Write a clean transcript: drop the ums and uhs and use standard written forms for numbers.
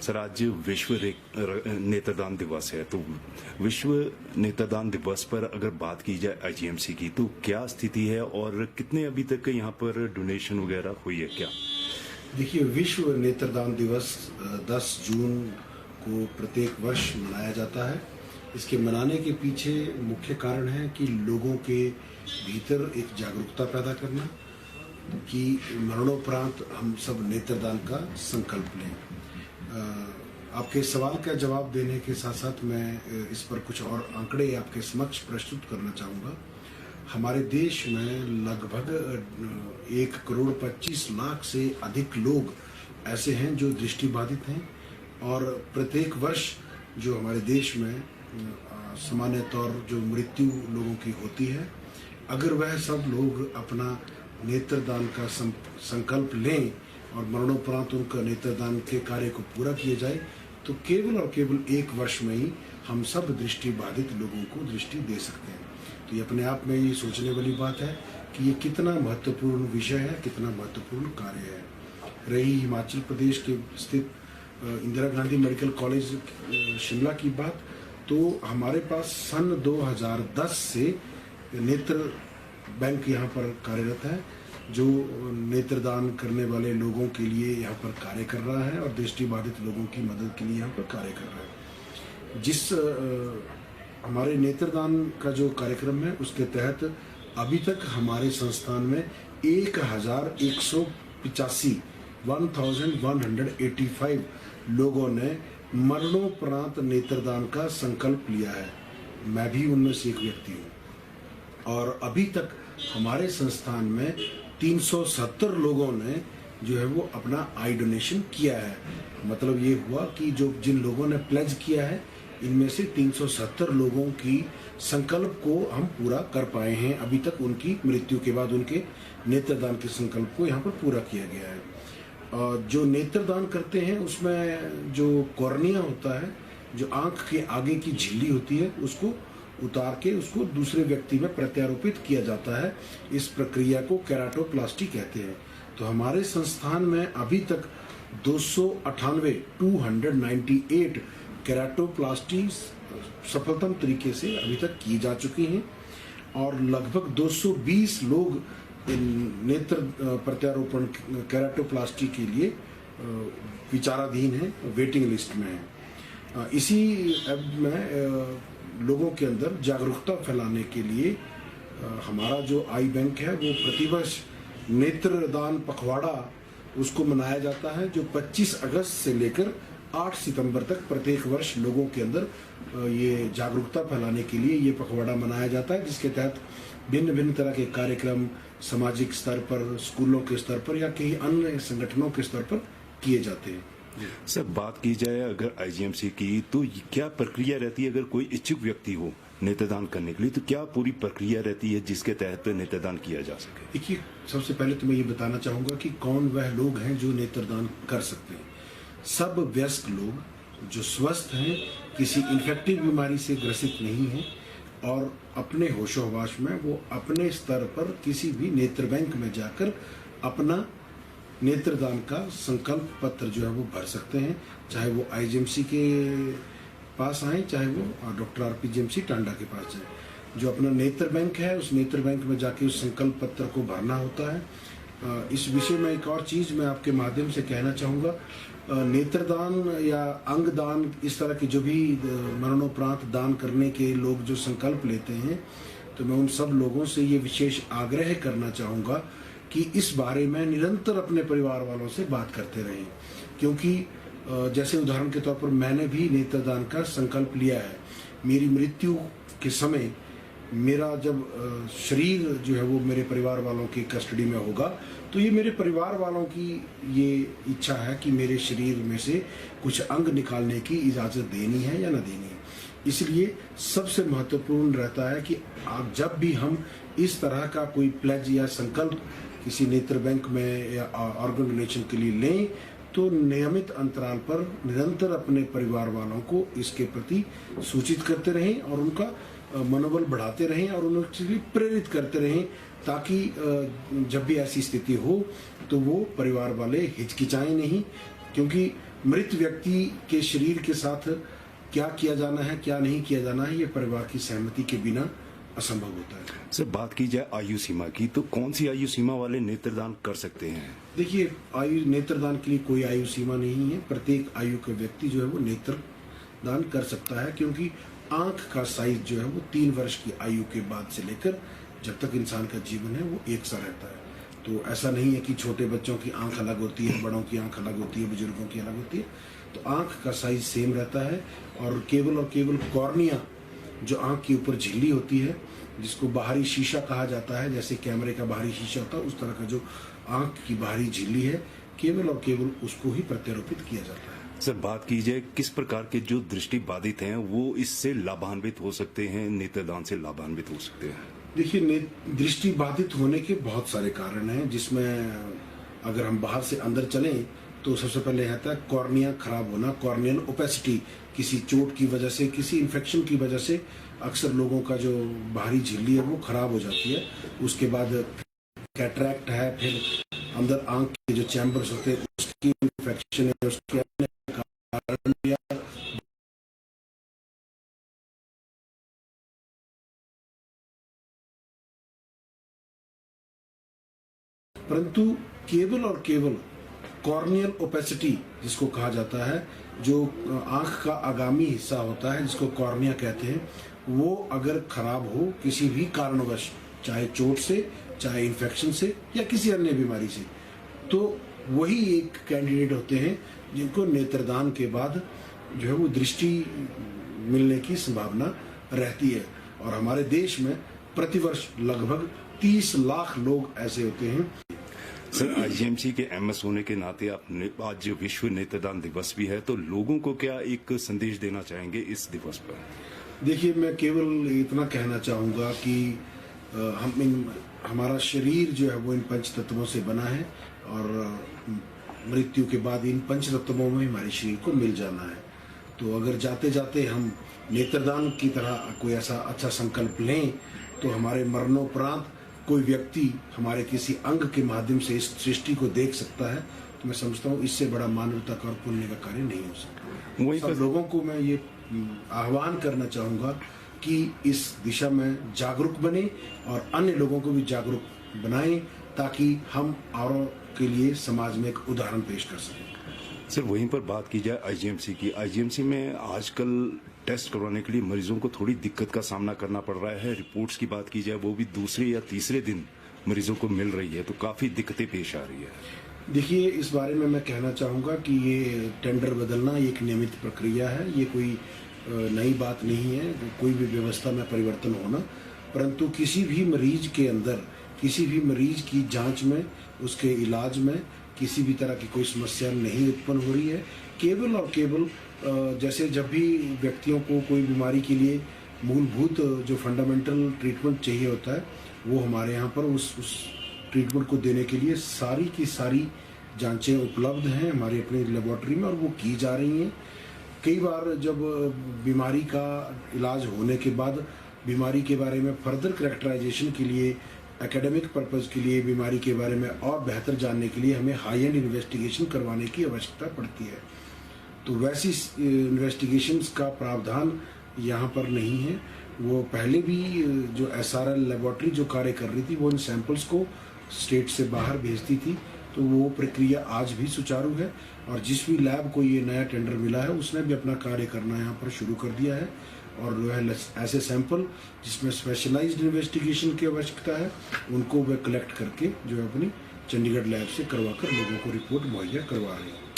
Sir, आज विश्व नेत्रदान दिवस है, तो विश्व नेत्रदान दिवस पर अगर बात की जाए आईजीएमसी की, तो क्या स्थिति है और कितने अभी तक यहाँ पर डोनेशन वगैरह हुई है क्या? देखिए, विश्व नेत्रदान दिवस 10 जून को प्रत्येक वर्ष मनाया जाता है। इसके मनाने के पीछे मुख्य कारण है कि लोगों के भीतर एक जागरूकता पैदा करना कि मरणोपरांत हम सब नेत्रदान का संकल्प लें। आपके सवाल का जवाब देने के साथ साथ मैं इस पर कुछ और आंकड़े आपके समक्ष प्रस्तुत करना चाहूँगा। हमारे देश में लगभग 1,25,00,000 से अधिक लोग ऐसे हैं जो दृष्टिबाधित हैं, और प्रत्येक वर्ष जो हमारे देश में सामान्य तौर जो मृत्यु लोगों की होती है, अगर वह सब लोग अपना नेत्रदान का संकल्प लें और मरणोपरांत उनका नेत्रदान के कार्य को पूरा किया जाए, तो केवल और केवल 1 वर्ष में ही हम सब दृष्टिबाधित लोगों को दृष्टि दे सकते हैं। तो ये अपने आप में ये सोचने वाली बात है कि ये कितना महत्वपूर्ण विषय है, कितना महत्वपूर्ण कार्य है। रही हिमाचल प्रदेश के स्थित इंदिरा गांधी मेडिकल कॉलेज शिमला की बात, तो हमारे पास सन 2010 से नेत्र बैंक यहाँ पर कार्यरत है, जो नेत्रदान करने वाले लोगों के लिए यहाँ पर कार्य कर रहा है और दृष्टिबाधित लोगों की मदद के लिए यहाँ पर कार्य कर रहा है। जिस हमारे नेत्रदान का जो कार्यक्रम है, उसके तहत अभी तक हमारे संस्थान में 1185 लोगों ने मरणोपरांत नेत्रदान का संकल्प लिया है। मैं भी उनमें से एक व्यक्ति हूँ। और अभी तक हमारे संस्थान में 370 लोगों ने जो है वो अपना आई डोनेशन किया है। मतलब ये हुआ कि जो जिन लोगों ने प्लेज किया है, इनमें से 370 लोगों की संकल्प को हम पूरा कर पाए हैं। अभी तक उनकी मृत्यु के बाद उनके नेत्रदान के संकल्प को यहाँ पर पूरा किया गया है। जो नेत्रदान करते हैं उसमें जो कॉर्निया होता है, जो आंख के आगे की झिल्ली होती है, उसको उतार के उसको दूसरे व्यक्ति में प्रत्यारोपित किया जाता है। इस प्रक्रिया को केराटोप्लास्टी कहते हैं। तो हमारे संस्थान में अभी तक 298 केराटोप्लास्टी सफलतम तरीके से अभी तक की जा चुकी हैं, और लगभग 220 लोग नेत्र प्रत्यारोपण केराटोप्लास्टी के लिए विचाराधीन हैं, वेटिंग लिस्ट में हैं। इसी में लोगों के अंदर जागरूकता फैलाने के लिए हमारा जो आई बैंक है, वो प्रतिवर्ष नेत्रदान पखवाड़ा उसको मनाया जाता है, जो 25 अगस्त से लेकर 8 सितंबर तक प्रत्येक वर्ष लोगों के अंदर ये जागरूकता फैलाने के लिए ये पखवाड़ा मनाया जाता है, जिसके तहत भिन्न भिन्न तरह के कार्यक्रम सामाजिक स्तर पर, स्कूलों के स्तर पर या कई अन्य संगठनों के स्तर पर किए जाते हैं। सर, बात की जाए अगर आईजीएमसी की, तो क्या प्रक्रिया रहती है अगर कोई इच्छुक व्यक्ति हो नेत्रदान करने के लिए, तो क्या पूरी प्रक्रिया रहती है जिसके तहत नेत्रदान किया जा सके? देखिए, सबसे पहले तो मैं ये बताना चाहूँगा कि कौन वह लोग हैं जो नेत्रदान कर सकते हैं। सब वयस्क लोग जो स्वस्थ हैं, किसी इन्फेक्टिव बीमारी से ग्रसित नहीं हैं, और अपने होशोहवास में वो अपने स्तर पर किसी भी नेत्र बैंक में जाकर अपना नेत्रदान का संकल्प पत्र जो है वो भर सकते हैं। चाहे वो आईजीएमसी के पास आए, चाहे वो डॉक्टर आरपीजीएमसी टांडा के पास जाए। जो अपना नेत्र बैंक है, उस नेत्र बैंक में जाके उस संकल्प पत्र को भरना होता है। इस विषय में एक और चीज़ मैं आपके माध्यम से कहना चाहूँगा। नेत्रदान या अंगदान, इस तरह के जो भी मरणोपरांत दान करने के लोग जो संकल्प लेते हैं, तो मैं उन सब लोगों से ये विशेष आग्रह करना चाहूँगा कि इस बारे में निरंतर अपने परिवार वालों से बात करते रहें। क्योंकि जैसे उदाहरण के तौर पर मैंने भी नेत्रदान का संकल्प लिया है। मेरी मृत्यु के समय मेरा जब शरीर जो है वो मेरे परिवार वालों की कस्टडी में होगा, तो ये मेरे परिवार वालों की ये इच्छा है कि मेरे शरीर में से कुछ अंग निकालने की इजाज़त देनी है या ना देनी है। इसलिए सबसे महत्वपूर्ण रहता है कि आप जब भी हम इस तरह का कोई प्लेज या संकल्प किसी नेत्र बैंक में या ऑर्गन डोनेशन के लिए लें, तो नियमित अंतराल पर निरंतर अपने परिवार वालों को इसके प्रति सूचित करते रहें और उनका मनोबल बढ़ाते रहें और उन्हें प्रेरित करते रहें, ताकि जब भी ऐसी स्थिति हो तो वो परिवार वाले हिचकिचाएं नहीं, क्योंकि मृत व्यक्ति के शरीर के साथ क्या किया जाना है, क्या नहीं किया जाना है, ये परिवार की सहमति के बिना असंभव होता है। सर, बात की जाए आयु सीमा की, तो कौन सी आयु सीमा वाले नेत्रदान कर सकते हैं? देखिए, आयु नेत्रदान के लिए कोई आयु सीमा नहीं है। प्रत्येक आयु का व्यक्ति जो है वो नेत्रदान कर सकता है, क्योंकि आंख का साइज जो है वो 3 वर्ष की आयु के बाद से लेकर जब तक इंसान का जीवन है वो एक सा रहता है। तो ऐसा नहीं है कि छोटे बच्चों की आंख अलग होती है, बड़ों की आंख अलग होती है, बुजुर्गों की अलग होती है। तो आंख का साइज सेम रहता है, और केवल कॉर्निया जो आंख के ऊपर झिल्ली होती है, जिसको बाहरी शीशा कहा जाता है, जैसे कैमरे का बाहरी शीशा होता है, उस तरह का जो आंख की बाहरी झिल्ली है, केवल उसको ही प्रत्यारोपित किया जाता है। सर, बात की जाए किस प्रकार के जो दृष्टि बाधित हैं वो इससे लाभान्वित हो सकते हैं, नेत्रदान से लाभान्वित हो सकते हैं? देखिए, दृष्टि बाधित होने के बहुत सारे कारण हैं, जिसमें अगर हम बाहर से अंदर चलें तो सबसे पहले आता है कॉर्निया खराब होना, कॉर्नियल ओपेसिटी। किसी चोट की वजह से, किसी इन्फेक्शन की वजह से अक्सर लोगों का जो बाहरी झिल्ली है वो खराब हो जाती है। उसके बाद कैटरैक्ट है, फिर अंदर आंख के जो चैम्बर्स होते हैं उसकी इन्फेक्शन है, उसके अन्य कारण या परंतु केवल कॉर्नियल ओपेसिटी जिसको कहा जाता है, जो आंख का आगामी हिस्सा होता है जिसको कॉर्निया कहते हैं, वो अगर खराब हो किसी भी कारणवश, चाहे चोट से, चाहे इन्फेक्शन से या किसी अन्य बीमारी से, तो वही एक कैंडिडेट होते हैं जिनको नेत्रदान के बाद जो है वो दृष्टि मिलने की संभावना रहती है। और हमारे देश में प्रतिवर्ष लगभग 30 लाख लोग ऐसे होते हैं। सर, आईजीएमसी के एमएस होने के नाते आपने आज विश्व नेत्रदान दिवस भी है, तो लोगों को क्या एक संदेश देना चाहेंगे इस दिवस पर? देखिए, मैं केवल इतना कहना चाहूँगा कि हमारा शरीर जो है वो इन पंच तत्वों से बना है, और मृत्यु के बाद इन पंच तत्वों में हमारे शरीर को मिल जाना है। तो अगर जाते जाते हम नेत्रदान की तरह कोई ऐसा अच्छा संकल्प लें, तो हमारे मरणोपरांत कोई व्यक्ति हमारे किसी अंग के माध्यम से इस सृष्टि को देख सकता है। तो मैं समझता हूँ इससे बड़ा मानवता का और पुण्य का कार्य नहीं हो सकता। वहीं पर लोगों को मैं ये आह्वान करना चाहूँगा कि इस दिशा में जागरूक बने और अन्य लोगों को भी जागरूक बनाएं, ताकि हम औरों के लिए समाज में एक उदाहरण पेश कर सकें। सर, वहीं पर बात की जाए आईजीएमसी की, आईजीएमसी में आजकल टेस्ट करवाने के लिए मरीजों को थोड़ी दिक्कत का सामना करना पड़ रहा है। रिपोर्ट्स की बात की जाए वो भी दूसरे या तीसरे दिन मरीजों को मिल रही है, तो काफी दिक्कतें पेश आ रही है। देखिए, इस बारे में मैं कहना चाहूँगा कि ये टेंडर बदलना एक नियमित प्रक्रिया है, ये कोई नई बात नहीं है, कोई भी व्यवस्था में परिवर्तन होना। परंतु किसी भी मरीज के अंदर, किसी भी मरीज की जांच में, उसके इलाज में किसी भी तरह की कोई समस्या नहीं उत्पन्न हो रही है। केवल जैसे जब भी व्यक्तियों को कोई बीमारी के लिए मूलभूत जो फंडामेंटल ट्रीटमेंट चाहिए होता है, वो हमारे यहाँ पर उस ट्रीटमेंट को देने के लिए सारी की सारी जांचें उपलब्ध हैं हमारी अपनी लेबोरेटरी में, और वो की जा रही हैं। कई बार जब बीमारी का इलाज होने के बाद बीमारी के बारे में फर्दर करेक्टराइजेशन के लिए, एकेडमिक पर्पस के लिए, बीमारी के बारे में और बेहतर जानने के लिए हमें हाई एंड इन्वेस्टिगेशन करवाने की आवश्यकता पड़ती है। तो वैसी इन्वेस्टिगेशंस का प्रावधान यहाँ पर नहीं है। वो पहले भी जो एसआरएल लेबोरेटरी जो कार्य कर रही थी, वो इन सैंपल्स को स्टेट से बाहर भेजती थी, तो वो प्रक्रिया आज भी सुचारू है। और जिस भी लैब को ये नया टेंडर मिला है, उसने भी अपना कार्य करना यहाँ पर शुरू कर दिया है। और जो है ऐसे सैंपल जिसमें स्पेशलाइज्ड इन्वेस्टिगेशन की आवश्यकता है, उनको वे कलेक्ट करके जो है अपनी चंडीगढ़ लैब से करवा कर लोगों को रिपोर्ट मुहैया करवा रहे हैं।